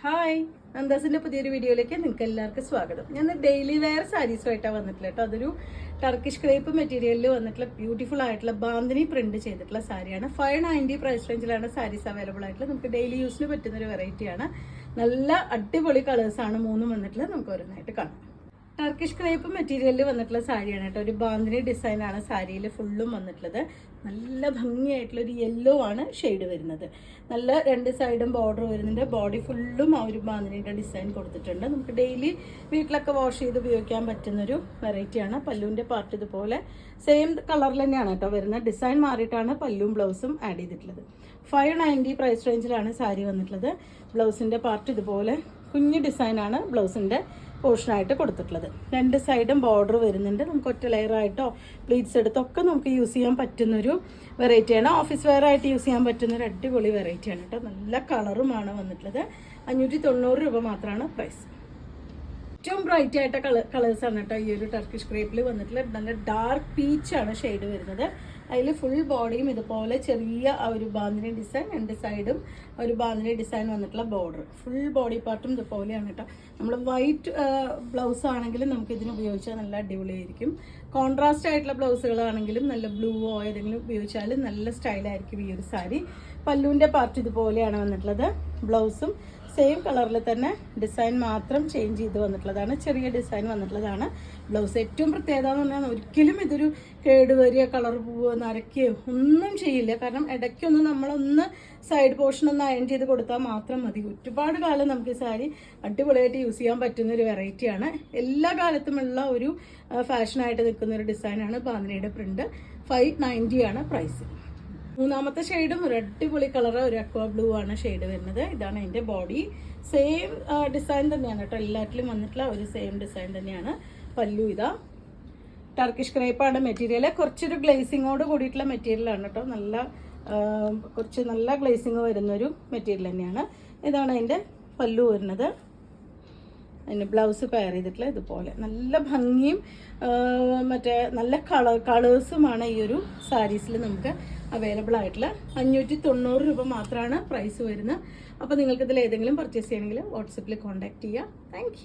Hi, നന്ദാസിന്റെ പുതിയൊരു വീഡിയോയിലേക്ക് നിങ്ങൾക്ക് എല്ലാവർക്കും സ്വാഗതം. ഞാൻ ഡെയിലി വെയർ സാരീസുമായിട്ടാണ് വന്നിട്ടുള്ളത് കേട്ടോ. അതൊരു ടർക്കിഷ് ക്രേപ്പ് മെറ്റീരിയലിൽ വന്നിട്ടുള്ള ബ്യൂട്ടിഫുൾ ആയിട്ടുള്ള ബാന്തിനി പ്രിന്റ് ചെയ്തിട്ടുള്ള സാരിയാണ്. 590 പ്രൈസ് റേഞ്ചിലാണ് സാരീസ് അവൈലബിൾ ആയിട്ടുള്ളത്. നമുക്ക് ഡെയിലി യൂസിന് പറ്റുന്ന ഒരു വെറൈറ്റിയാണ്. നല്ല അടിപൊളി കളേഴ്സാണ് മൂന്നും വന്നിട്ടുള്ളത്. നമുക്ക് ഓരോന്നായിട്ട് കാണാം. ടർക്കിഷ് ക്രേപ്പ് മെറ്റീരിയലിൽ വന്നിട്ടുള്ള സാരിയാണ് കേട്ടോ. ഒരു ബാന്തിനി ഡിസൈനാണ് സാരിയിൽ ഫുള്ളും വന്നിട്ടുള്ളത്. നല്ല ഭംഗിയായിട്ടുള്ള ഒരു യെല്ലോ ആണ് ഷെയ്ഡ് വരുന്നത്. നല്ല രണ്ട് സൈഡും ബോർഡർ വരുന്നുണ്ട്. ബോഡി ഫുള്ളും ആ ഒരു ബാന്തിനിയുടെ ഡിസൈൻ കൊടുത്തിട്ടുണ്ട്. നമുക്ക് ഡെയിലി വീട്ടിലൊക്കെ വാഷ് ചെയ്ത് ഉപയോഗിക്കാൻ പറ്റുന്നൊരു വെറൈറ്റിയാണ്. പല്ലുവിൻ്റെ പാർട്ട് ഇതുപോലെ സെയിം കളറിൽ തന്നെയാണ് കേട്ടോ വരുന്നത്. ഡിസൈൻ മാറിയിട്ടാണ് പല്ലും ബ്ലൗസും ആഡ് ചെയ്തിട്ടുള്ളത്. 590 പ്രൈസ് റേഞ്ചിലാണ് സാരി വന്നിട്ടുള്ളത്. ബ്ലൗസിൻ്റെ പാർട്ട് ഇതുപോലെ കുഞ്ഞു ഡിസൈനാണ് ബ്ലൗസിൻ്റെ പോർഷനായിട്ട് കൊടുത്തിട്ടുള്ളത്. രണ്ട് സൈഡും ബോർഡർ വരുന്നുണ്ട്. നമുക്ക് ഒറ്റ ലെയറായിട്ടോ പ്ലീറ്റ്സ് എടുത്തൊക്കെ നമുക്ക് യൂസ് ചെയ്യാൻ പറ്റുന്നൊരു വെറൈറ്റിയാണ്. ഓഫീസ് വെയർ ആയിട്ട് യൂസ് ചെയ്യാൻ പറ്റുന്നൊരു അടിപൊളി വെറൈറ്റിയാണ് കേട്ടോ. നല്ല കളറുമാണ് വന്നിട്ടുള്ളത്. 590 രൂപ മാത്രമാണ് പ്രൈസ്. ഏറ്റവും ബ്രൈറ്റ് ആയിട്ട് കളേഴ്സാണ് കേട്ടോ ഈ ഒരു ടർക്കിഷ് ക്രേപ്പിൽ വന്നിട്ടുള്ളത്. നല്ല ഡാർക്ക് പീച്ചാണ് ഷെയ്ഡ് വരുന്നത്. അതിൽ ഫുൾ ബോഡിയും ഇതുപോലെ ചെറിയ ആ ഒരു ബാന്തിനി ഡിസൈൻ, രണ്ട് സൈഡും ഒരു ബാന്തിനി ഡിസൈൻ വന്നിട്ടുള്ള ബോർഡർ. ഫുൾ ബോഡി പാർട്ടും ഇതുപോലെയാണ് കേട്ടോ. നമ്മൾ വൈറ്റ് ബ്ലൗസ് ആണെങ്കിലും നമുക്ക് ഇതിന് ഉപയോഗിച്ചാൽ നല്ല അടിപൊളിയായിരിക്കും. കോൺട്രാസ്റ്റ് ആയിട്ടുള്ള ബ്ലൗസുകളാണെങ്കിലും നല്ല ബ്ലൂവോ ഏതെങ്കിലും ഉപയോഗിച്ചാൽ നല്ല സ്റ്റൈലായിരിക്കും ഈ ഒരു സാരി. പല്ലുവിൻ്റെ പാർട്ട് ഇതുപോലെയാണ് വന്നിട്ടുള്ളത്. ബ്ലൗസും സെയിം കളറിൽ തന്നെ ഡിസൈൻ മാത്രം ചേഞ്ച് ചെയ്ത് വന്നിട്ടുള്ളതാണ്. ചെറിയ ഡിസൈൻ വന്നിട്ടുള്ളതാണ് ബ്ലൗസ്. ഏറ്റവും പ്രത്യേകത എന്ന് പറഞ്ഞാൽ ഒരിക്കലും ഇതൊരു കേടുവരിക കളർ പോവുകയോ നരയ്ക്കുകയോ ഒന്നും ചെയ്യില്ല. കാരണം ഇടയ്ക്കൊന്ന് നമ്മളൊന്ന് സൈഡ് പോർഷൻ ഒന്ന് അയൺ ചെയ്ത് കൊടുത്താൽ മാത്രം മതി. ഒരുപാട് കാലം നമുക്ക് ഈ സാരി അടിപൊളിയായിട്ട് യൂസ് ചെയ്യാൻ പറ്റുന്ന ഒരു വെറൈറ്റിയാണ്. എല്ലാ കാലത്തുമുള്ള ഒരു ഫാഷനായിട്ട് നിൽക്കുന്ന ഒരു ഡിസൈനാണ് ബാന്തിനിയുടെ പ്രിന്റ്. 590 ആണ് പ്രൈസ്. മൂന്നാമത്തെ ഷെയ്ഡും ഒരു അടിപൊളി കളർ, ഒരു അക്വാ ബ്ലൂ ആണ് ഷെയ്ഡ് വരുന്നത്. ഇതാണ് അതിൻ്റെ ബോഡി. സെയിം ഡിസൈൻ തന്നെയാണ് കേട്ടോ. എല്ലാറ്റിലും വന്നിട്ടുള്ള ഒരു സെയിം ഡിസൈൻ തന്നെയാണ്. പല്ലു ഇതാ ടർക്കിഷ് ക്രേപ്പാണ് മെറ്റീരിയൽ. കുറച്ചൊരു ഗ്ലേസിങ്ങോട് കൂടിയിട്ടുള്ള മെറ്റീരിയലാണ് കേട്ടോ. കുറച്ച് നല്ല ഗ്ലേസിങ് വരുന്നൊരു മെറ്റീരിയൽ തന്നെയാണ്. ഇതാണ് അതിൻ്റെ പല്ലു വരുന്നത്. അതിന് ബ്ലൗസ് പെയർ ചെയ്തിട്ടുള്ള ഇതുപോലെ നല്ല ഭംഗിയും മറ്റേ നല്ല കളേഴ്സുമാണ് ഈ ഒരു സാരീസിൽ നമുക്ക് അവൈലബിൾ ആയിട്ടുള്ള. 590 രൂപ മാത്രമാണ് പ്രൈസ് വരുന്നത്. അപ്പോൾ നിങ്ങൾക്ക് ഇതിൽ ഏതെങ്കിലും പർച്ചേസ് ചെയ്യണമെങ്കിൽ വാട്സപ്പിൽ കോൺടാക്ട് ചെയ്യുക. താങ്ക്